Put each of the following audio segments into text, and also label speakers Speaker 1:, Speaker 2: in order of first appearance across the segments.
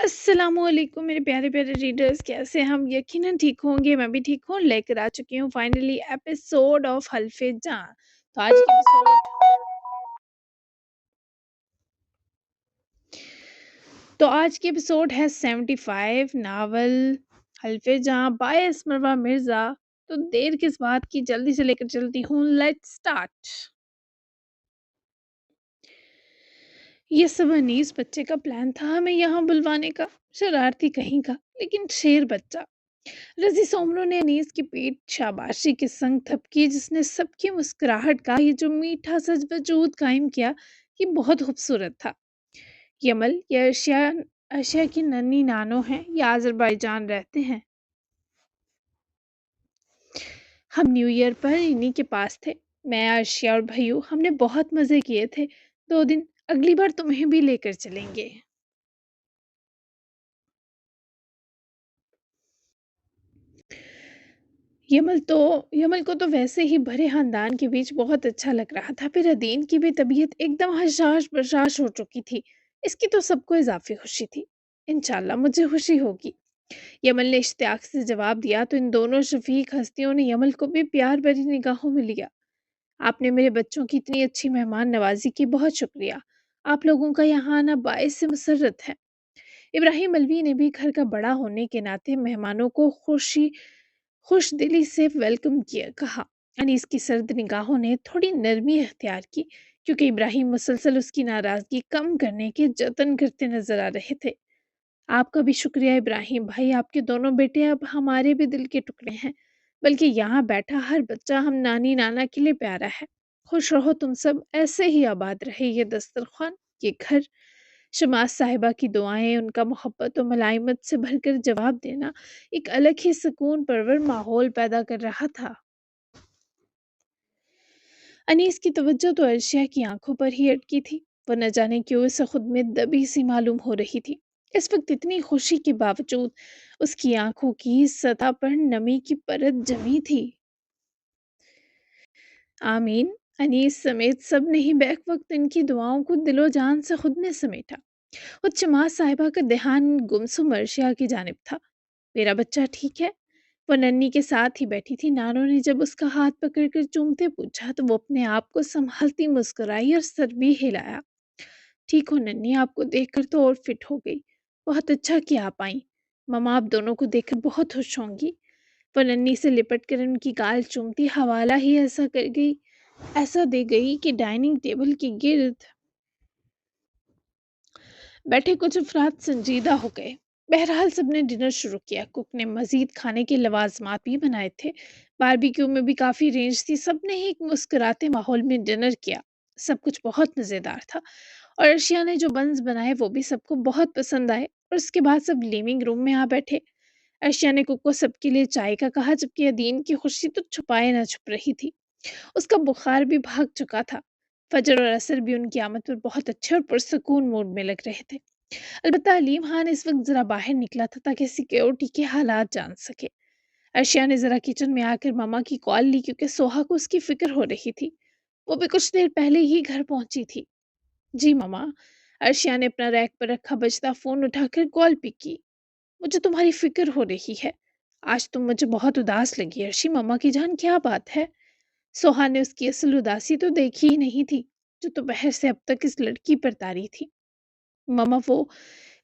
Speaker 1: السلام علیکم میرے پیارے پیارے ریڈرز، کیسے ہم یقیناً ٹھیک ہوں گے. میں بھی ٹھیک ہوں، لے کر آ چکی ہوں فائنلی ایپیسوڈ آف حلف جاں. تو آج کی ایپیسوڈ ہے 75 ناول حلف جاں بائے اسمروا مرزا. تو دیر کس بات کی، جلدی سے لے کر چلتی ہوں. Let's start. یہ سب انیس بچے کا پلان تھا ہمیں یہاں بلوانے کا. شرارتی کہیں کا لیکن شیر بچہ. رضی سومرو نے انیس کی پیٹھ شاباشی کے سنگ تھپکی، جس نے سب کی مسکراہٹ کا یہ جو میٹھا سج وجود قائم کیا، یہ بہت خوبصورت تھا. یمل یہ ارشیا کی ننھی نانو ہیں، یہ آذربائیجان رہتے ہیں. ہم نیو ایئر پر انہی کے پاس تھے، میں ارشیا اور بھائیو. ہم نے بہت مزے کیے تھے 2 دن. اگلی بار تمہیں بھی لے کر چلیں گے. یمل کو تو ویسے ہی بھرے خاندان کے بیچ بہت اچھا لگ رہا تھا. پھر ادین کی بھی طبیعت ایک دم حشاش برداشت ہو چکی تھی. اس کی تو سب کو اضافی خوشی تھی. انشاءاللہ مجھے خوشی ہوگی. یمل نے اشتیاق سے جواب دیا تو ان دونوں شفیق ہستیوں نے یمل کو بھی پیار بھری نگاہوں میں لیا. آپ نے میرے بچوں کی اتنی اچھی مہمان نوازی کی، بہت شکریہ. آپ لوگوں کا یہاں آنا باعث مسرت ہے. ابراہیم الوی نے بھی گھر کا بڑا ہونے کے ناطے مہمانوں کو خوش دلی سے ویلکم کیا کہا. انیس کی سرد نگاہوں نے تھوڑی نرمی اختیار کی، کیونکہ ابراہیم مسلسل اس کی ناراضگی کم کرنے کے جتن کرتے نظر آ رہے تھے. آپ کا بھی شکریہ ابراہیم بھائی، آپ کے دونوں بیٹے اب ہمارے بھی دل کے ٹکڑے ہیں. بلکہ یہاں بیٹھا ہر بچہ ہم نانی نانا کے لیے پیارا ہے. خوش رہو تم سب، ایسے ہی آباد رہے یہ دسترخوان، یہ گھر. شماس صاحبہ کی دعائیں، ان کا محبت و ملائمت سے بھر کر جواب دینا ایک الگ ہی سکون پرور ماحول پیدا کر رہا تھا. انیس کی توجہ تو ارشیا کی آنکھوں پر ہی اٹکی تھی. وہ نہ جانے کیوں اسے خود میں دبی سی معلوم ہو رہی تھی. اس وقت اتنی خوشی کے باوجود اس کی آنکھوں کی سطح پر نمی کی پرت جمی تھی. آمین. انیس سمیت سب نے ہی بیک وقت ان کی دعاؤں کو دل و جان سے خود میں سمیٹا. خود شماس صاحبہ کا دھیان گمسم ارشیا کی جانب تھا. میرا بچہ ٹھیک ہے؟ وہ ننھی کے ساتھ ہی بیٹھی تھی. نانو نے جب اس کا ہاتھ پکڑ کر چومتے پوچھا تو وہ اپنے آپ کو سنبھالتی مسکرائی اور سر بھی ہلایا. ٹھیک ہو ننھی؟ آپ کو دیکھ کر تو اور فٹ ہو گئی. بہت اچھا کیا آپ آئیں. ماما آپ دونوں کو دیکھ کر بہت خوش ہوں گی. وہ ننھی سے لپٹ کر ان کی گال چومتی حوالہ ہی ایسا دے گئی کہ ڈائننگ ٹیبل کے گرد بیٹھے کچھ افراد سنجیدہ ہو گئے. بہرحال سب نے ڈنر شروع کیا. کوک نے مزید کھانے کے لوازمات بھی بنائے تھے. باربیکیو میں بھی کافی رینج تھی. سب نے ہی ایک مسکراتے ماحول میں ڈنر کیا. سب کچھ بہت مزیدار تھا، اور ارشیا نے جو بنز بنائے وہ بھی سب کو بہت پسند آئے. اور اس کے بعد سب لیونگ روم میں آ بیٹھے. ارشیا نے کوک کو سب کے لیے چائے کا کہا، جبکہ ادین کی خوشی تو چھپائے نہ چھپ رہی تھی. اس کا بخار بھی بھاگ چکا تھا. فجر اور عصر بھی ان کی آمد پر بہت اچھے اور پرسکون موڈ میں لگ رہے تھے. البتہ علیم خان اس وقت ذرا باہر نکلا تھا تاکہ سیکیورٹی کے حالات جان سکے. ارشیا نے ذرا کچن میں آ کر ماما کی کال لی، کیونکہ سوہا کو اس کی فکر ہو رہی تھی. وہ بھی کچھ دیر پہلے ہی گھر پہنچی تھی. جی ماما. ارشیا نے اپنا ریک پر رکھا بجتا فون اٹھا کر کال پک کی. مجھے تمہاری فکر ہو رہی ہے. آج تم مجھے بہت اداس لگی ارشی. ماما کی جان کیا بات ہے؟ سوہا نے اس کی اصل اداسی تو دیکھی ہی نہیں تھی، جو دوپہر سے اب تک اس لڑکی پر تاری تھی. ماما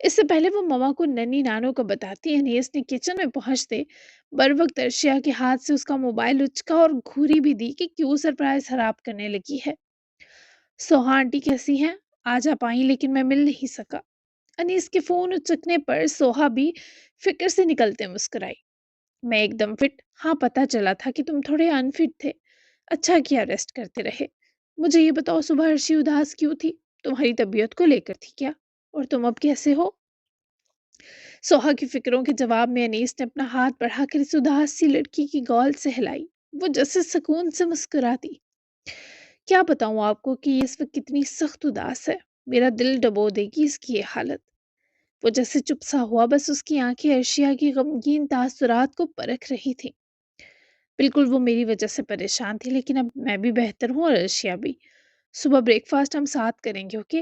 Speaker 1: اس سے پہلے وہ ماما کو ننھی نانو کو بتاتی، انیس نے کچن میں پہنچتے بر وقت ارشیا کے ہاتھ سے اس کا موبائل اچکا اور گھوری بھی دی کہ کیوں سرپرائز خراب کرنے لگی ہے. سوہا آنٹی کیسی ہیں؟ آج آپ آئیں لیکن میں مل نہیں سکا. انیس کے فون اچکنے پر سوہا بھی فکر سے نکلتے مسکرائی. میں ایک دم فٹ. ہاں پتہ چلا تھا کہ تم تھوڑے انفٹ تھے. اچھا کیا ریسٹ کرتے رہے. مجھے یہ بتاؤ صبح ارشی اداس کیوں تھی؟ تمہاری طبیعت کو لے کر تھی کیا؟ اور تم اب کیسے ہو؟ سوہا کی فکروں کے جواب میں انیس نے اپنا ہاتھ بڑھا کر اس اداس سی لڑکی کی گال سے ہلائی. وہ جیسے سکون سے مسکراتی. کیا بتاؤں آپ کو کہ یہ اس وقت کتنی سخت اداس ہے. میرا دل ڈبو دے گی اس کی یہ حالت. وہ جیسے چپ سا ہوا، بس اس کی آنکھیں ارشیا کی غمگین تاثرات کو پرکھ رہی تھی. بالکل وہ میری وجہ سے پریشان تھی، لیکن اب میں بھی بہتر ہوں اور ارشیا بھی. صبح بریک فاسٹ ہم ساتھ کریں گے، اوکے؟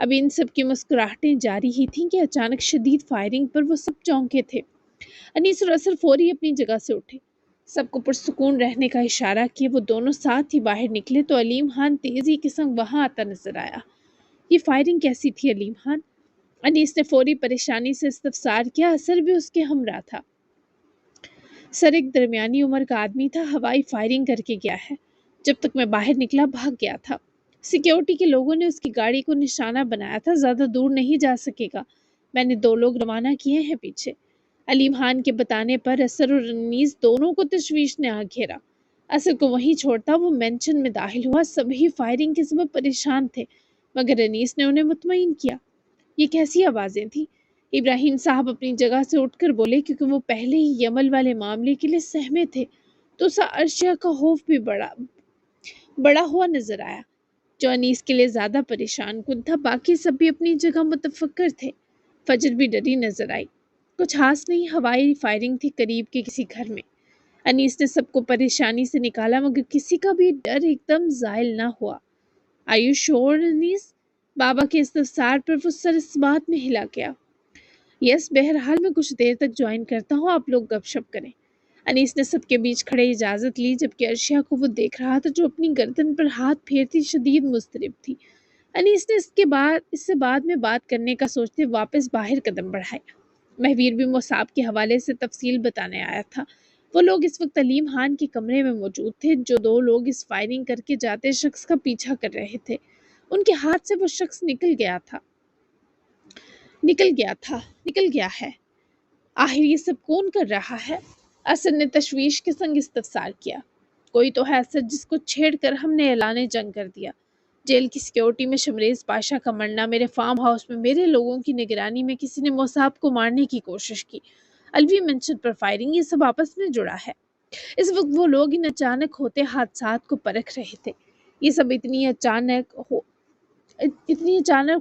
Speaker 1: اب ان سب کی مسکراہٹیں جاری ہی تھیں کہ اچانک شدید فائرنگ پر وہ سب چونکے تھے۔ انیس اور اصل فوری اپنی جگہ سے اٹھے، سب کو پرسکون رہنے کا اشارہ کیے وہ دونوں ساتھ ہی باہر نکلے تو علیم خان تیزی کے سنگ وہاں آتا نظر آیا۔ یہ فائرنگ کیسی تھی علیم خان؟ انیس نے فوری پریشانی سے استفسار کیا، اثر بھی اس کے ہمراہ تھا۔ سر ایک درمیانی عمر کا آدمی تھا، ہوائی فائرنگ کر کے گیا ہے، جب تک میں باہر نکلا بھاگ گیا تھا۔ سیکیورٹی کے لوگوں نے اس کی گاڑی کو نشانہ بنایا تھا، زیادہ دور نہیں جا سکے گا، میں نے 2 لوگ روانہ کیے ہیں پیچھے۔ علیم خان کے بتانے پر اثر اور انیس دونوں کو تشویش نے آ گھیرا۔ اثر کو وہیں چھوڑتا وہ مینشن میں داخل ہوا، سبھی فائرنگ کے سبب پریشان تھے، مگر انیس نے انہیں مطمئن کیا۔ یہ کیسی آوازیں تھیں؟ ابراہیم صاحب اپنی جگہ سے اٹھ کر بولے، کیونکہ وہ پہلے ہی یمل والے معاملے کے لیے سہمے تھے تو اسے عرشیہ کا خوف بھی بڑا ہوا نظر آیا، جو انیس کے لیے زیادہ پریشان کن تھا۔ باقی سب بھی اپنی جگہ متفکر تھے۔ فجر بھی ڈری نظر آئی۔ کچھ خاص نہیں، ہوائی فائرنگ تھی قریب کے کسی گھر میں۔ انیس نے سب کو پریشانی سے نکالا، مگر کسی کا بھی ڈر ایک دم زائل نہ ہوا۔ "Are you sure انیس؟" بابا کے استفسار پر وہ سر اس بات میں ہلا گیا۔ "یس، بہرحال میں کچھ دیر تک جوائن کرتا ہوں، آپ لوگ گپ شپ کریں۔" انیس نے سب کے بیچ کھڑے اجازت لی، جبکہ عرشیہ کو وہ دیکھ رہا تھا جو اپنی گردن پر ہاتھ پھیرتی شدید مضطرب تھی۔ انیس نے اس سے بعد میں بات کرنے کا سوچتے واپس باہر قدم بڑھائے۔ مہویر بھی مصعب کے حوالے سے تفصیل بتانے آیا تھا۔ وہ لوگ اس وقت علیم خان کے کمرے میں موجود تھے، جو 2 لوگ اس فائرنگ کر کے جاتے شخص کا پیچھا کر رہے تھے۔ ان کے ہاتھ سے وہ شخص نکل گیا ہے۔ آخر یہ سب کون کر رہا ہے؟ اسد نے تشویش کے سنگ استفسار کیا۔ "کوئی تو ہے اسد، جس کو چھیڑ کر ہم نے اعلان جنگ کر دیا۔ جیل کی سیکیورٹی میں شمریز پاشا کا مرنا، میرے فارم ہاؤس میں میرے لوگوں کی نگرانی میں کسی نے مصعب کو مارنے کی کوشش کی، الوی مینشن پر فائرنگ، یہ سب آپس میں جڑا ہے۔ اس وقت وہ لوگ ان اچانک ہوتے حادثات کو پرکھ رہے تھے۔ یہ سب اتنی اچانک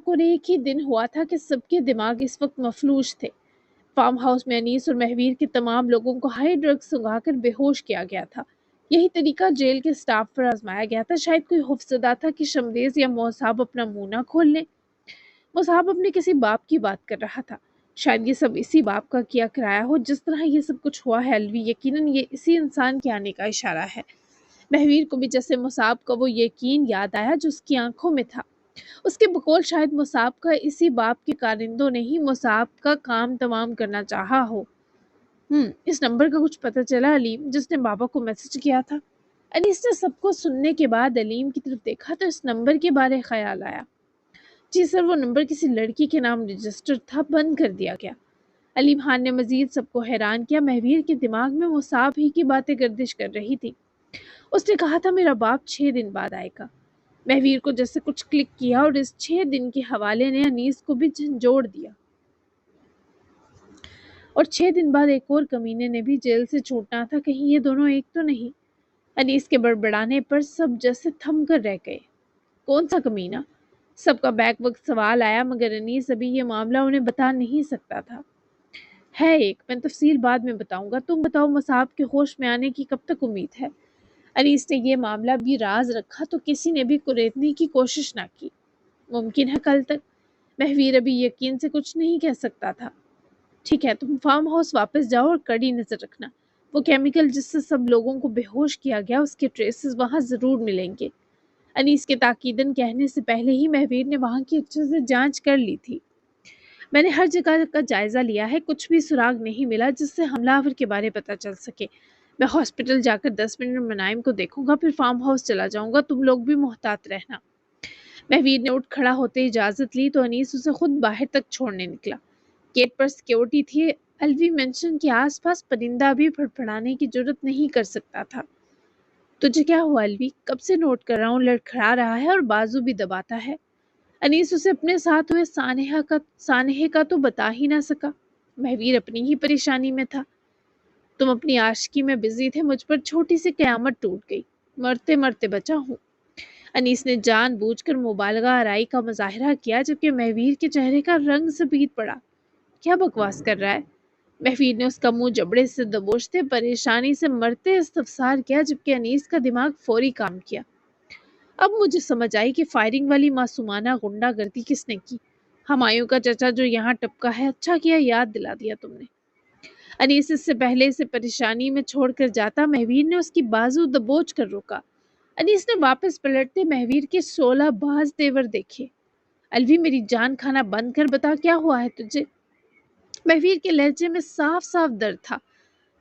Speaker 1: اور ایک ہی دن ہوا تھا کہ سب کے دماغ اس وقت مفلوج تھے۔ فارم ہاؤس میں انیس اور مہویر کے تمام لوگوں کو ہائی ڈرگ سنگھا کر بے ہوش کیا گیا تھا۔ یہی طریقہ جیل کے سٹاف پر آزمایا گیا تھا۔ شاید کوئی خوفزدہ تھا کہ شمریز یا مصعب اپنا منہ نہ کھول لیں۔ مصعب اپنے کسی باپ کی بات کر رہا تھا، شاید یہ سب اسی باپ کا کیا کرایا ہو۔ جس طرح یہ سب کچھ ہوا ہے الوی، یقیناً یہ اسی انسان کے آنے کا اشارہ ہے۔ مہویر کو بھی جیسے مصعب کا وہ یقین یاد آیا جو اس کی آنکھوں میں تھا۔ اس کے بقول شاید مصعب کا اسی باپ کے کارندوں نے ہی مصعب کا کام تمام کرنا چاہا ہو۔ اس نمبر کا کچھ پتہ چلا علیم، جس نے بابا کو میسج کیا تھا؟ انیس نے سب کو سننے کے بعد علیم کی طرف دیکھا تو اس نمبر کے بارے خیال آیا۔ "جی سر، وہ نمبر کسی لڑکی کے نام رجسٹر تھا، بند کر دیا گیا۔" علیم خان نے مزید سب کو حیران کیا۔ مہویر کے دماغ میں مصعب ہی کی باتیں گردش کر رہی تھی۔ "اس نے کہا تھا میرا باپ 6 دن بعد آئے گا۔" مہویر کو جیسے کچھ کلک کیا اور اس 6 دن کے حوالے نے انیس کو بھی جھنجھوڑ دیا۔ اور 6 دن بعد ایک اور کمینے نے بھی جیل سے چھوٹنا تھا، کہیں یہ دونوں ایک تو نہیں؟ انیس کے بڑبڑانے پر سب جیسے تھم کر رہ گئے۔ کون سا کمینہ؟ سب کا بیک وقت سوال آیا، مگر انیس ابھی یہ معاملہ انہیں بتا نہیں سکتا تھا۔ "ہے ایک، میں تفصیل بعد میں بتاؤں گا۔ تم بتاؤ، مصعب کے ہوش میں آنے کی کب تک امید ہے؟" انیس نے یہ معاملہ بھی راز رکھا تو کسی نے بھی کریدنے کی کوشش نہ کی۔ "ممکن ہے کل تک۔" مہویر ابھی یقین سے کچھ نہیں کہہ سکتا تھا۔ "ٹھیک ہے، تم فارم ہاؤس واپس جاؤ اور کڑی نظر رکھنا۔ وہ کیمیکل جس سے سب لوگوں کو بے ہوش کیا گیا، اس کے ٹریسز وہاں ضرور ملیں گے۔" انیس کے تاکیدن کہنے سے پہلے ہی مہویر نے وہاں کی اچھے سے جانچ کر لی تھی۔ "میں نے ہر جگہ کا جائزہ لیا ہے، کچھ بھی سراغ نہیں ملا جس سے حملہ آور کے بارے پتہ چل سکے۔ میں ہاسپٹل جا کر 10 منٹ منائم کو دیکھوں گا، پھر فارم ہاؤس چلا جاؤں گا۔ تم لوگ بھی محتاط رہنا۔" مہویر نے اٹھ کھڑا ہوتے اجازت لی تو انیس اسے خود باہر تک چھوڑنے نکلا۔ گیٹ پر سیکیورٹی تھی۔ الوی مینشن کے آس پاس پرندہ بھی پھڑپھڑانے کی جرات نہیں کر سکتا تھا۔ "تجھے کیا ہوا الوی؟ کب سے نوٹ کر رہا ہوں، لڑکھڑا رہا ہے اور بازو بھی دباتا ہے۔" انیس اسے اپنے ساتھ ہوئے سانحے کا تو بتا ہی نہ سکا۔ مہویر اپنی ہی پریشانی میں تھا۔ "تم اپنی عاشقی میں بزی تھے، مجھ پر چھوٹی سی قیامت ٹوٹ گئی، مرتے مرتے بچا ہوں۔" انیس نے جان بوجھ کر مبالغہ آرائی کا مظاہرہ کیا، جبکہ مہویر کے چہرے کا رنگ سفید پڑا۔ "کیا بکواس کر رہا ہے؟" مہویر نے اس کا منہ جبڑے سے دبوچتے پریشانی سے مرتے استفسار کیا، جبکہ انیس کا دماغ فوری کام کیا۔ اب مجھے سمجھ آئی کہ فائرنگ والی معصومانہ غنڈہ گردی کس نے کی۔ ہمایوں کا چچا جو یہاں ٹپکا ہے، اچھا کیا یاد دلا دیا تم نے۔ انیس اس سے پہلے اسے پریشانی میں چھوڑ کر جاتا، مہویر نے اس کی بازو دبوچ کر روکا۔ انیس نے واپس پلٹتے مہویر کے 16 باز تیور دیکھے۔ الوی میری جان کھانا بند کر، بتا کیا ہوا ہے تجھے؟ مہویر کے لہجے میں صاف صاف درد تھا،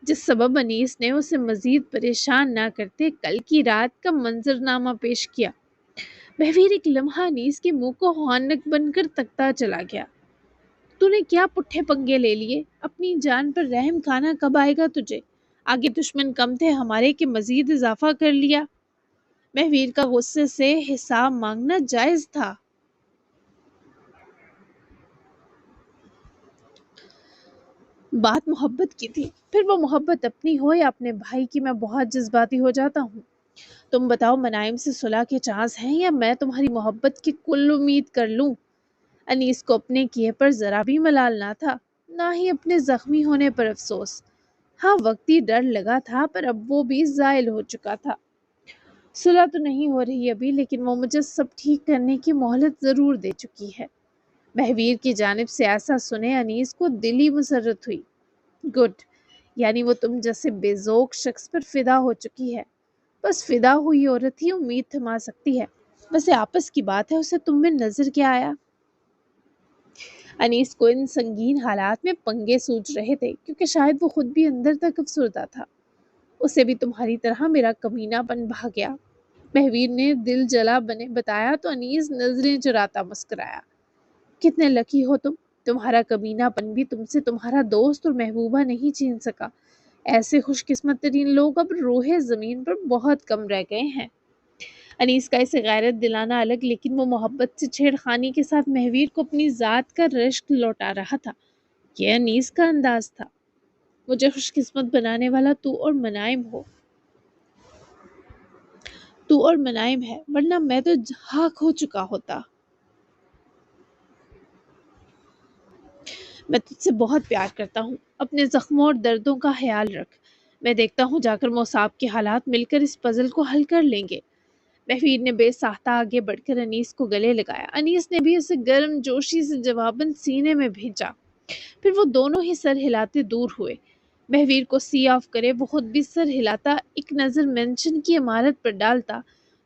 Speaker 1: جس سبب انیس نے اسے مزید پریشان نہ کرتے کل کی رات کا منظرنامہ پیش کیا۔ مہویر ایک لمحہ انیس کے منہ کو ہونک بن کر تکتا چلا گیا۔ تو نے کیا پٹھے پنگے لے لیے؟ اپنی جان پر رحم کھانا کب آئے گا تجھے؟ آگے دشمن کم تھے ہمارے کہ مزید اضافہ کر لیا۔ مہویر کا غصے سے حساب مانگنا جائز تھا۔ بات محبت کی تھی، پھر وہ محبت اپنی ہو یا اپنے بھائی کی، میں بہت جذباتی ہو جاتا ہوں۔ تم بتاؤ، منائم سے صلح کے چانس ہیں یا میں تمہاری محبت کی کل امید کر لوں؟ انیس کو اپنے کیے پر ذرا بھی ملال نہ تھا، نہ ہی اپنے زخمی ہونے پر افسوس۔ ہاں، وقتی ڈر لگا تھا، پر اب وہ بھی زائل ہو چکا تھا۔ صلح تو نہیں ہو رہی ابھی، لیکن وہ مجھے سب ٹھیک کرنے کی مہلت ضرور دے چکی ہے۔ مہویر کی جانب سے ایسا سنے انیس کو دلی مسرت ہوئی۔ گڈ، یعنی وہ تم جیسے بے ذوق شخص پر فدا ہو چکی ہے۔ بس فدا ہوئی عورت ہی امید تھما سکتی ہے۔ ویسے آپس کی بات ہے، اسے تم میں نظر کیا آیا؟ انیس کو ان سنگین حالات میں پنگے سوچ رہے تھے، کیونکہ شاید وہ خود بھی اندر تک افسردہ تھا۔ اسے بھی تمہاری طرح میرا کمینہ پن بھا گیا۔ مہویر نے دل جلا بنے بتایا تو انیس نظریں چراتا مسکرایا۔ کتنے لکی ہو تم، تمہارا کمینہ پن بھی تم سے تمہارا دوست اور محبوبہ نہیں چھین سکا۔ ایسے خوش قسمت ترین لوگ اب روح زمین پر بہت کم رہ گئے ہیں۔ انیس کا اسے غیرت دلانا الگ، لیکن وہ محبت سے چھیڑ خانی کے ساتھ مہویر کو اپنی ذات کا رشک لوٹا رہا تھا۔ یہ انیس کا انداز تھا۔ مجھے خوش قسمت بنانے والا تو اور منائم ہے، ورنہ میں تو ہاک ہو چکا ہوتا۔ میں تجھ سے بہت پیار کرتا ہوں، اپنے زخموں اور دردوں کا خیال رکھ۔ میں دیکھتا ہوں جا کر مصعب کے حالات مل کر اس پزل کو حل کر لیں گے۔ مہویر نے بے ساختہ آگے بڑھ کر انیس کو گلے لگایا۔ انیس نے بھی اسے گرم جوشی سے جواباً سینے میں بھیجا۔ پھر وہ دونوں ہی سر ہلاتے دور ہوئے۔ مہویر کو سی آف کرے وہ خود بھی سر ہلاتا، ایک نظر مینشن کی عمارت پر ڈالتا،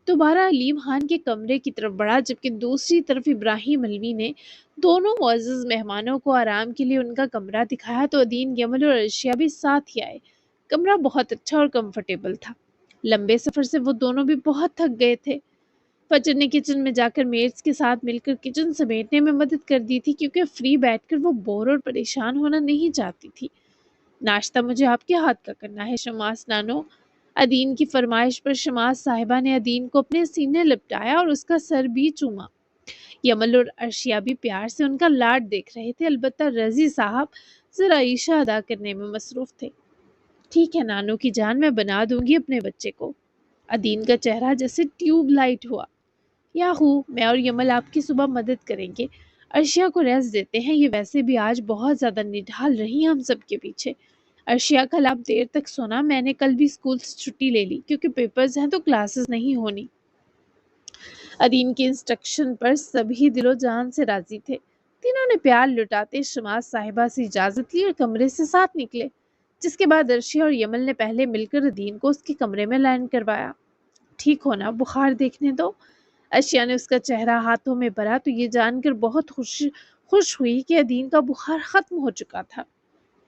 Speaker 1: دوبارہ علیم خان کے کمرے کی طرف بڑھا، جبکہ دوسری طرف ابراہیم علوی نے دونوں معزز مہمانوں کو آرام کے لیے ان کا کمرہ دکھایا تو عدین، یمل اور عرشیہ بھی ساتھ ہی آئے۔ کمرہ بہت اچھا اور کمفرٹیبل تھا۔ لمبے سفر سے وہ دونوں بھی بہت تھک گئے تھے۔ فجر نے کچن میں جا کر میڈس کے ساتھ مل کر کچن سمیٹنے میں مدد کر دی تھی، کیونکہ فری بیٹھ کر وہ بور اور پریشان ہونا نہیں چاہتی تھی۔ ناشتہ مجھے آپ کے ہاتھ کا کرنا ہے شماس نانو۔ عدین کی فرمائش پر شماس صاحبہ نے عدین کو اپنے سینے لپٹایا اور اس کا سر بھی چوما۔ یمل اور عرشیہ بھی پیار سے ان کا لاڈ دیکھ رہے تھے، البتہ رضی صاحب ذرا عشاء ادا کرنے میں مصروف تھے۔ ٹھیک ہے نانو کی جان، میں بنا دوں گی اپنے بچے کو۔ عدین کا چہرہ جیسے ٹیوب لائٹ ہوا۔ یاہو، میں اور یمل آپ کی صبح مدد کریں گے۔ عرشیہ کو ریسٹ دیتے ہیں، یہ ویسے بھی آج بہت زیادہ نڈھال رہی ہم سب کے پیچھے۔ عرشیہ کل آپ دیر تک سونا، میں نے کل بھی اسکول سے چھٹی لے لی کیونکہ پیپرز ہیں تو کلاسز نہیں ہونی۔ عدین کی انسٹرکشن پر سبھی دل و جان سے راضی تھے۔ تینوں نے پیار لٹاتے شماس صاحبہ سے اجازت لی اور کمرے سے ساتھ نکلے، جس کے بعد عرشیہ اور یمل نے پہلے مل کر عدین کو اس کے کمرے میں لینڈ کروایا۔ ٹھیک ہونا، بخار دیکھنے دو۔ عرشیہ نے اس کا چہرہ ہاتھوں میں بھرا تو یہ جان کر بہت خوش ہوئی کہ عدین کا بخار ختم ہو چکا تھا۔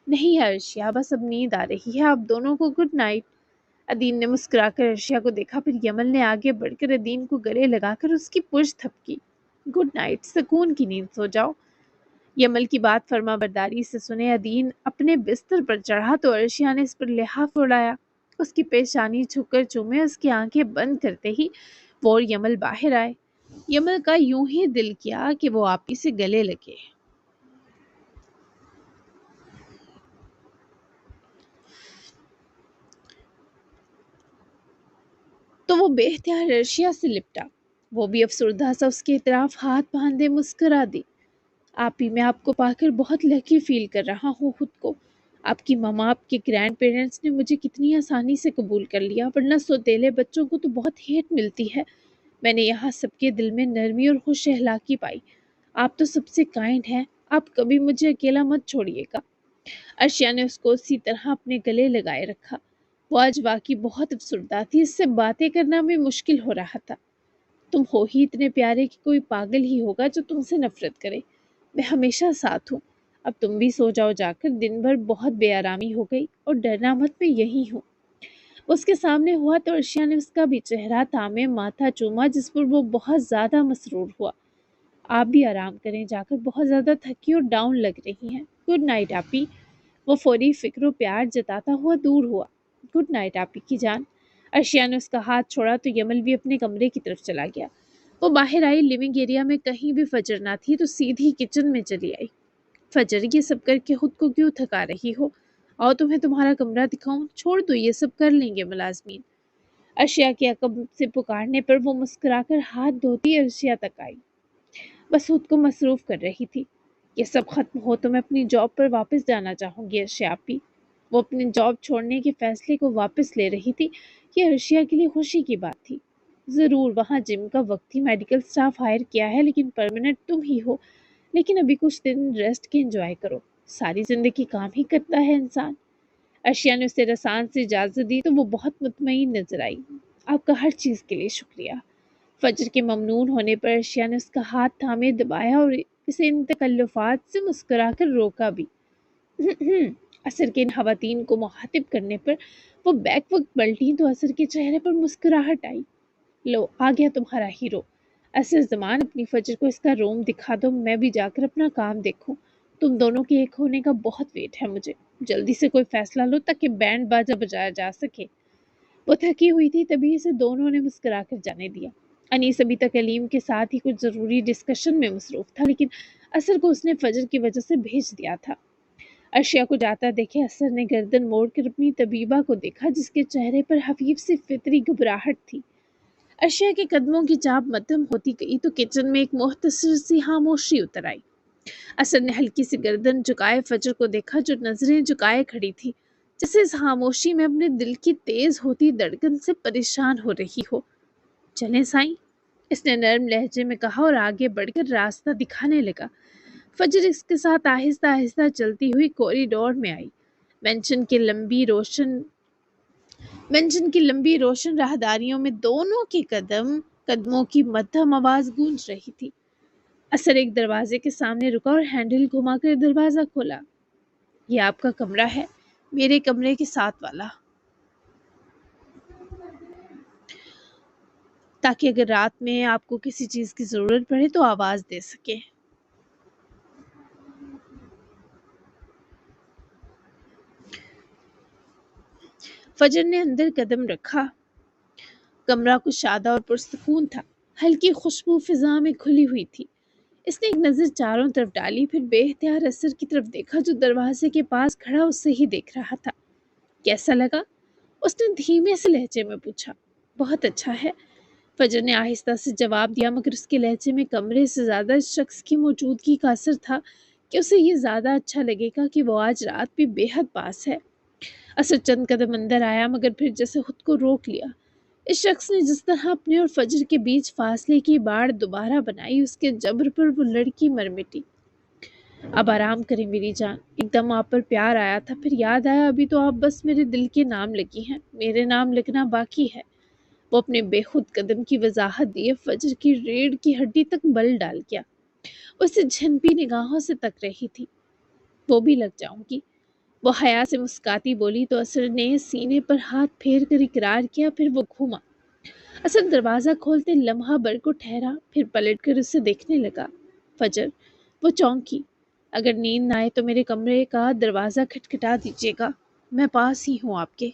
Speaker 1: نہیں ہے عرشیہ، بس اب نیند آ رہی ہے، آپ دونوں کو گڈ نائٹ۔ عدین نے مسکرا کر عرشیہ کو دیکھا، پھر یمل نے آگے بڑھ کر عدین کو گلے لگا کر اس کی پشت تھپکی۔ گڈ نائٹ، سکون کی نیند سو جاؤ۔ یمل کی بات فرما برداری سے سنے عدین اپنے بستر پر چڑھا تو عرشیہ نے اس پر لحاف اڑایا، اس کی پیشانی چھو کر چومے، اس کی آنکھیں بند کرتے ہی وہ اور یمل باہر آئے۔ یمل کا یوں ہی دل کیا کہ وہ آپی سے گلے لگے۔ تو وہ بے اختیار عرشیہ سے لپٹا۔ وہ بھی افسردہ سا اس کے اطراف ہاتھ باندھے مسکرا دی۔ آپی، میں آپ کو پا کر بہت لکی فیل کر رہا ہوں خود کو۔ آپ کی ماما، آپ کے گرینڈ پیرنٹس نے مجھے کتنی آسانی سے قبول کر لیا، ورنہ سوتیلے بچوں کو تو بہت ہیٹ ملتی ہے۔ میں نے یہاں سب کے دل میں نرمی اور خوش اخلاقی پائی۔ آپ تو سب سے کائنڈ ہیں، آپ کبھی مجھے اکیلا مت چھوڑیے گا۔ ارشیا نے اس کو اسی طرح اپنے گلے لگائے رکھا۔ وہ آج واقعی بہت افسردہ تھی، اس سے باتیں کرنا بھی مشکل ہو رہا تھا۔ تم ہو ہی اتنے پیارے کہ کوئی پاگل ہی ہوگا جو تم سے نفرت کرے۔ میں ہمیشہ ساتھ ہوں۔ اب تم بھی سو جاؤ جا کر، دن بھر بہت بے آرامی ہو گئی، اور ڈرنا مت، میں یہی ہوں۔ اس کے سامنے ہوا تو ارشیا نے اس کا بھی چہرہ تھامے ماتھا چوما، جس پر وہ بہت زیادہ مسرور ہوا۔ آپ بھی آرام کریں جا کر، بہت زیادہ تھکی اور ڈاؤن لگ رہی ہیں۔ گڈ نائٹ آپی۔ وہ فوری فکر و پیار جتاتا ہوا دور ہوا۔ گڈ نائٹ آپی کی جان۔ ارشیا نے اس کا ہاتھ چھوڑا تو یمل بھی اپنے کمرے کی طرف چلا گیا۔ وہ باہر آئی، لیونگ ایریا میں کہیں بھی فجر نہ تھی تو سیدھی کچن میں چلی آئی۔ فجر، یہ سب کر کے خود کو کیوں تھکا رہی ہو؟ اور تمہیں تمہارا کمرہ دکھاؤں؟ چھوڑ دو، یہ سب کر لیں گے ملازمین۔ ارشیا کے عقب سے پکارنے پر وہ مسکرا کر ہاتھ دھوتی ارشیا تک آئی۔ بس خود کو مصروف کر رہی تھی۔ یہ سب ختم ہو تو میں اپنی جاب پر واپس جانا چاہوں گی ارشیا آپی۔ وہ اپنی جاب چھوڑنے کے فیصلے کو واپس لے رہی تھی۔ یہ ارشیا کے لیے خوشی کی بات تھی۔ ضرور وہاں جم کا وقتی میڈیکل سٹاف ہائر کیا ہے، لیکن پرماننٹ تم ہی ہو۔ لیکن ابھی کچھ دن ریسٹ کے انجوائے کرو، ساری زندگی کام ہی کرتا ہے انسان۔ ارشیا نے اسے رسان سے اجازت دی تو وہ بہت مطمئن نظر آئی۔ آپ کا ہر چیز کے لیے شکریہ۔ فجر کے ممنون ہونے پر ارشیا نے اس کا ہاتھ تھامے دبایا اور اسے ان تکلفات سے مسکرا کر روکا بھی۔ اثر کے ان خواتین کو مخاطب کرنے پر وہ بیک وقت پلٹی تو اثر کے چہرے پر مسکراہٹ آئی۔ لو، آ گیا تمہارا ہیرو۔ اثر زمان، اپنی فجر کو اس کا روم دکھا دو، میں بھی جا کر اپنا کام دیکھوں۔ تم دونوں کے ایک ہونے کا بہت ویٹ ہے مجھے۔ جلدی سے کوئی فیصلہ لو تاکہ بینڈ باجا بجایا جا سکے۔ وہ تھکی ہوئی تھی، تبھی اسے دونوں نے مسکرا کر جانے دیا۔ انیس ابھی تک علیم کے ساتھ ہی کچھ ضروری ڈسکشن میں مصروف تھا، لیکن اثر کو اس نے فجر کی وجہ سے بھیج دیا تھا۔ ارشیا کو جاتا دیکھے اثر نے گردن موڑ کر اپنی طبیبہ کو دیکھا، جس کے چہرے پر خفیف سی فطری گھبراہٹ تھی۔ ارشیا کے قدموں کی چاپ مدھم ہوتی گئی تو کچن میں ایک مختصر سی خاموشی اتر آئی۔ اثر نے ہلکی سی گردن جھکائے فجر کو دیکھا، جو نظریں جھکائے کھڑی تھی، جیسے اس خاموشی میں اپنے دل کی تیز ہوتی دھڑکن سے پریشان ہو رہی ہو۔ چلیں سائیں، اس نے نرم لہجے میں کہا اور آگے بڑھ کر راستہ دکھانے لگا۔ فجر اس کے ساتھ آہستہ آہستہ چلتی ہوئی کوریڈور میں آئی۔ مینشن کی لمبی روشن راہداریوں میں دونوں کے قدموں کی مدھم آواز گونج رہی تھی۔ اثر ایک دروازے کے سامنے رکا اور ہینڈل گھما کر دروازہ کھولا۔ یہ آپ کا کمرہ ہے، میرے کمرے کے ساتھ والا، تاکہ اگر رات میں آپ کو کسی چیز کی ضرورت پڑے تو آواز دے سکے۔ فجر نے اندر قدم رکھا۔ کمرہ کچھ سادہ اور پرسکون تھا، ہلکی خوشبو فضا میں کھلی ہوئی تھی۔ اس نے ایک نظر چاروں طرف ڈالی، پھر بے اختیار اثر کی طرف دیکھا جو دروازے کے پاس کھڑا اسے ہی دیکھ رہا تھا۔ کیسا لگا؟ اس نے دھیمے سے لہجے میں پوچھا۔ بہت اچھا ہے، فجر نے آہستہ سے جواب دیا، مگر اس کے لہجے میں کمرے سے زیادہ اس شخص کی موجودگی کا اثر تھا کہ اسے یہ زیادہ اچھا لگے گا کہ وہ آج رات بھی بے حد پاس ہے۔ اثر چند قدم اندر آیا، مگر پھر جیسے خود کو روک لیا۔ اس شخص نے جس طرح اپنے اور فجر کے بیچ فاصلے کی باڑ دوبارہ بنائی، اس کے جبر پر وہ لڑکی مر مٹی۔ اب آرام کریں میری جان، ایک دم آپ پر پیار آیا تھا، پھر یاد آیا ابھی تو آپ بس میرے دل کے نام لگی ہیں، میرے نام لکھنا باقی ہے۔ وہ اپنے بے خود قدم کی وضاحت دیے فجر کی ریڑھ کی ہڈی تک بل ڈال گیا۔ اسے جھنپی نگاہوں سے تک رہی تھی۔ وہ بھی لگ جاؤں گی، وہ حیا سے مسکاتی بولی تو اثر نے سینے پر ہاتھ پھیر کر اقرار کیا، پھر وہ گھوما۔ اثر دروازہ کھولتے لمحہ بھر کو ٹھہرا، پھر پلٹ کر اسے دیکھنے لگا۔ فجر، وہ چونکی۔ اگر نیند نہ آئے تو میرے کمرے کا دروازہ کھٹکھٹا دیجیے گا، میں پاس ہی ہوں آپ کے۔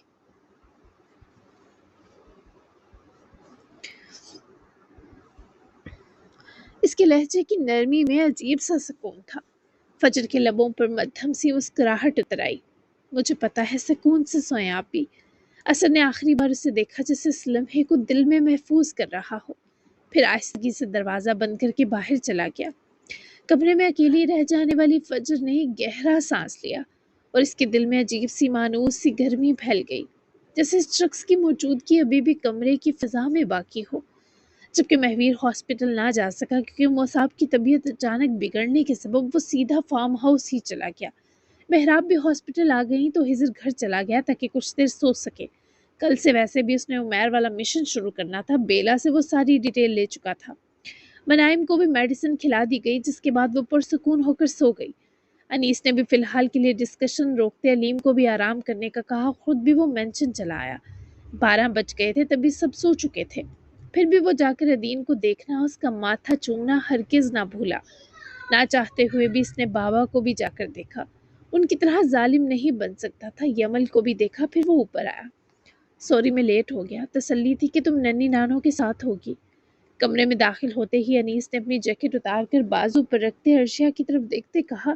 Speaker 1: اس کے لہجے کی نرمی میں عجیب سا سکون تھا۔ فجر کے لبوں پر مدھم سی مسکراہٹ اتر آئی۔ مجھے پتا ہے، سکون سے سوئیں آپ بھی۔ اثر نے آخری بار اسے دیکھا جیسے اس لمحے کو دل میں محفوظ کر رہا ہو، پھر آہستگی سے دروازہ بند کر کے باہر چلا گیا۔ کمرے میں اکیلی رہ جانے والی فجر نے گہرا سانس لیا اور اس کے دل میں عجیب سی مانوس سی گرمی پھیل گئی، جیسے اس شخص کی موجودگی ابھی بھی کمرے کی فضا میں باقی ہو، جبکہ مہویر ہاسپٹل نہ جا سکا کیونکہ مصعب کی طبیعت اچانک بگڑنے کے سبب وہ سیدھا فارم ہاؤس ہی چلا گیا۔ محراب بھی ہاسپٹل آ گئی تو ہجر گھر چلا گیا تاکہ کچھ دیر سو سکے۔ کل سے ویسے بھی اس نے عمیر والا مشن شروع کرنا تھا، بیلا سے وہ ساری ڈیٹیل لے چکا تھا۔ منائم کو بھی میڈیسن کھلا دی گئی جس کے بعد وہ پرسکون ہو کر سو گئی۔ انیس نے بھی فی الحال کے لیے ڈسکشن روکتے علیم کو بھی آرام کرنے کا کہا، خود بھی وہ مینشن چلا آیا۔ 12 بج گئے تھے تبھی سب سو چکے تھے، پھر بھی وہ جا کر ادین کو دیکھنا، اس کا ماتھا چومنا ہرگز نہ بھولا۔ نہ چاہتے ہوئے بھی اس نے بابا کو بھی جا کر دیکھا، ان کی طرح ظالم نہیں بن سکتا تھا۔ یمل کو بھی دیکھا، پھر وہ اوپر آیا۔ سوری میں لیٹ ہو گیا، تسلی تھی کہ تم ننھی نانوں کے ساتھ ہوگی۔ کمرے میں داخل ہوتے ہی انیس نے اپنی جیکٹ اتار کر بازو پر رکھتے ارشیا کی طرف دیکھتے کہا،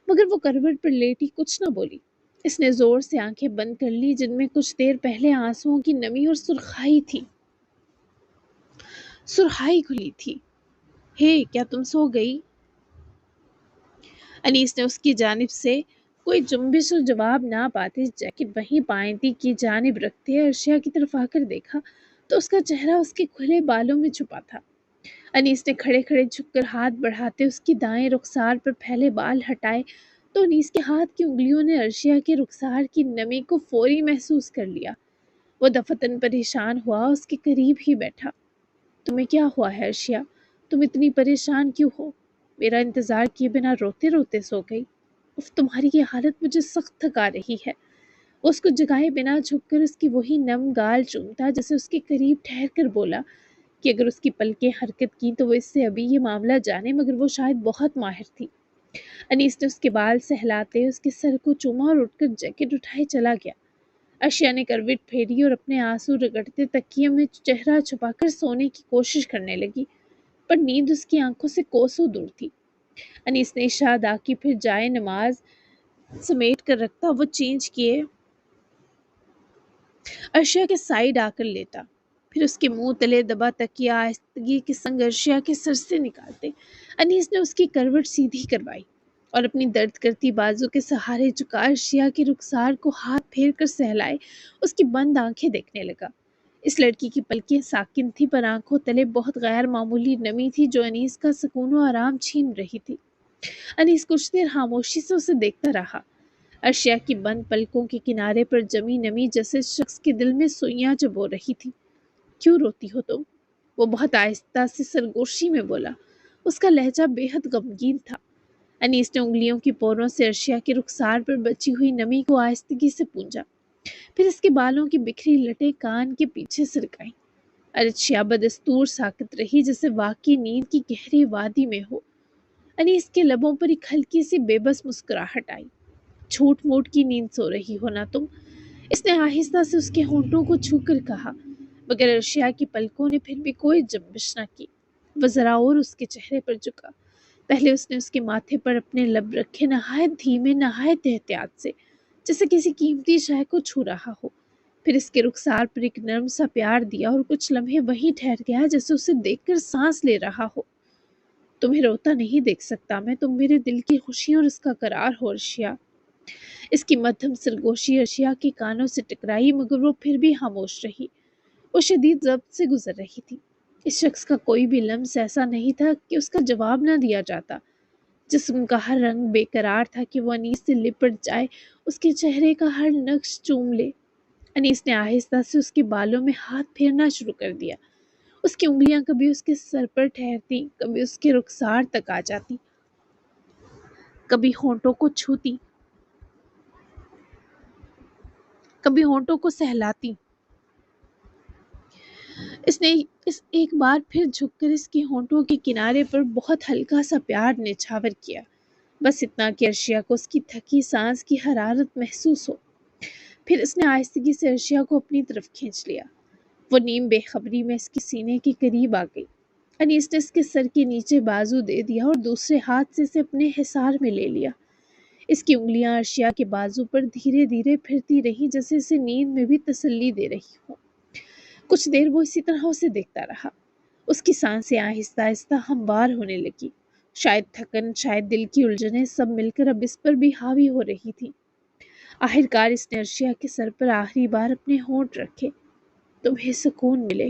Speaker 1: مگر وہ کروٹ پر لیٹی کچھ نہ بولی۔ اس نے زور سے آنکھیں بند کر لی جن میں کچھ دیر پہلے آنسوؤں کی نمی اور سرخائی کھلی تھی۔ ہے کیا تم سو گئی؟ انیس نے اس کی جانب سے کوئی جنبش اور جواب نہ پاتے جیکٹ وہیں پائنتی کی جانب رکھتے ارشیا کی طرف آ کر دیکھا تو اس کا چہرہ اس کے کھلے بالوں میں چھپا تھا۔ انیس نے کھڑے کھڑے جھک کر ہاتھ بڑھاتے اس کی دائیں رخسار پر پھیلے بال ہٹائے تو انیس کے ہاتھ کی انگلیوں نے ارشیا کے رخسار کی نمی کو فوری محسوس کر لیا۔ وہ دفتن پریشان ہوا، اس کے قریب ہی بیٹھا۔ تمہیں کیا ہوا ہے ارشیا؟ تم اتنی پریشان کیوں ہو؟ میرا انتظار کیے بنا روتے روتے سو گئی؟ تمہاری یہ حالت مجھے سخت تھکا رہی ہے۔ اس کو جگائے بنا جھک کر اس کی وہی نم گال چومتا جسے اس کے قریب ٹھہر کر بولا کہ اگر اس کی پلکیں حرکت کی تو وہ اس سے ابھی یہ معاملہ جانے، مگر وہ شاید بہت ماہر تھی۔ انیس نے اس کے بال سہلاتے اس کے سر کو چوما اور اٹھ کر جیکٹ اٹھائے چلا گیا۔ ارشیا نے کروٹ پھیری اور اپنے آنسو رگڑتے تکیے میں چہرہ چھپا کر سونے کی کوشش کرنے لگی، پر نیند اس کی آنکھوں سے کوسوں دور تھی۔ انیس نے عشاء ادا کی، پھر جائے نماز سمیٹ کر رکھتا وہ چینج کیے ارشیا کے سائیڈ آ کر لیٹا، پھر اس کے منہ تلے دبا تکیہ آہستگی کے سنگ ارشیا کے سر سے نکالتے انیس نے اس کی کروٹ سیدھی کروائی اور اپنی درد کرتی بازو کے سہارے جھکا ارشیا کے رخسار کو ہاتھ پھیر کر سہلائے اس کی بند آنکھیں دیکھنے لگا۔ اس لڑکی کی پلکیں ساکن تھی پر آنکھوں تلے بہت غیر معمولی نمی تھی جو انیس کا سکون و آرام چھین رہی تھی۔ انیس کچھ دیر خاموشی سے اسے دیکھتا رہا۔ ارشیا کی بند پلکوں کے کنارے پر جمی نمی جیسے شخص کے دل میں سوئیاں چبو رہی تھی۔ کیوں روتی ہو تم؟ وہ بہت آہستہ سے سرگوشی میں بولا، اس کا لہجہ بے حد غمگین تھا۔ انیس نے انگلیوں کی پوروں سے ارشیا کے رخسار پر بچی ہوئی نمی کو آہستگی سے پونجا، پھر اس کے بالوں کی بکھری لٹیں کان کے پیچھے سرکائیں۔ ارشیا بدستور ساکت رہی جیسے واقعی نیند کی گہری وادی میں ہو۔ انیس کے لبوں پر ایک ہلکی سی بے بس مسکراہٹ آئی۔ جھوٹ موٹ کی نیند سو رہی ہو نا تم؟ اس نے آہستہ سے اس کے ہونٹوں کو چھو کر کہا، مگر ارشیا کی پلکوں نے پھر بھی کوئی جنبش نہ کی۔ وہ ذرا اور اس کے چہرے پر جھکا، پہلے اس نے اس کے ماتھے پر اپنے لب رکھے نہایت دھیمے نہایت احتیاط سے جیسے کسی قیمتی شے کو چھو رہا ہو، پھر اس کے رخسار پر ایک نرم سا پیار دیا اور کچھ لمحے وہیں ٹھہر گیا جیسے اسے دیکھ کر سانس لے رہا ہو۔ تمہیں روتا نہیں دیکھ سکتا میں، تم میرے دل کی خوشی اور اس کا قرار ہو ارشیا۔ اس کی مدھم سرگوشی ارشیا کے کانوں سے ٹکرائی مگر وہ پھر بھی خاموش رہی۔ وہ شدید ضبط سے گزر رہی تھی۔ اس شخص کا کوئی بھی لمس ایسا نہیں تھا کہ اس کا جواب نہ دیا جاتا۔ جسم کا ہر رنگ بے قرار تھا کہ وہ انیس سے لپٹ جائے، اس کے چہرے کا ہر نقش چوم لے۔ انیس نے آہستہ سے اس کے بالوں میں ہاتھ پھیرنا شروع کر دیا۔ اس کی انگلیاں کبھی اس کے سر پر ٹھہرتی، کبھی اس کے رخسار تک آ جاتی، کبھی ہونٹوں کو چھوتی، کبھی ہونٹوں کو سہلاتی۔ اس نے ایک بار پھر جھک کر اس کے ہونٹوں کے کنارے پر بہت ہلکا سا پیار نچھاور کیا، بس اتنا کہ ارشیا کو اس کی تھکی سانس کی حرارت محسوس ہو۔ پھر اس نے آہستگی سے ارشیا کو اپنی طرف کھینچ لیا۔ وہ نیم بے خبری میں اس کے سینے کے قریب آ گئی۔ انیس نے اس کے سر کے نیچے بازو دے دیا اور دوسرے ہاتھ سے اسے اپنے حصار میں لے لیا۔ اس کی انگلیاں ارشیا کے بازو پر دھیرے دھیرے پھرتی رہیں جیسے اسے نیند میں بھی تسلی دے رہی ہوں۔ کچھ دیر وہ اسی طرح اسے دیکھتا رہا۔ اس کی سانسیں آہستہ آہستہ ہموار ہونے لگی، شاید تھکن، شاید دل کی الجھنیں سب مل کر اب اس پر بھی حاوی ہو رہی تھی۔ آخرکار اس نے ارشیا کے سر پر آخری بار اپنے ہونٹ رکھے۔ تمہیں سکون ملے،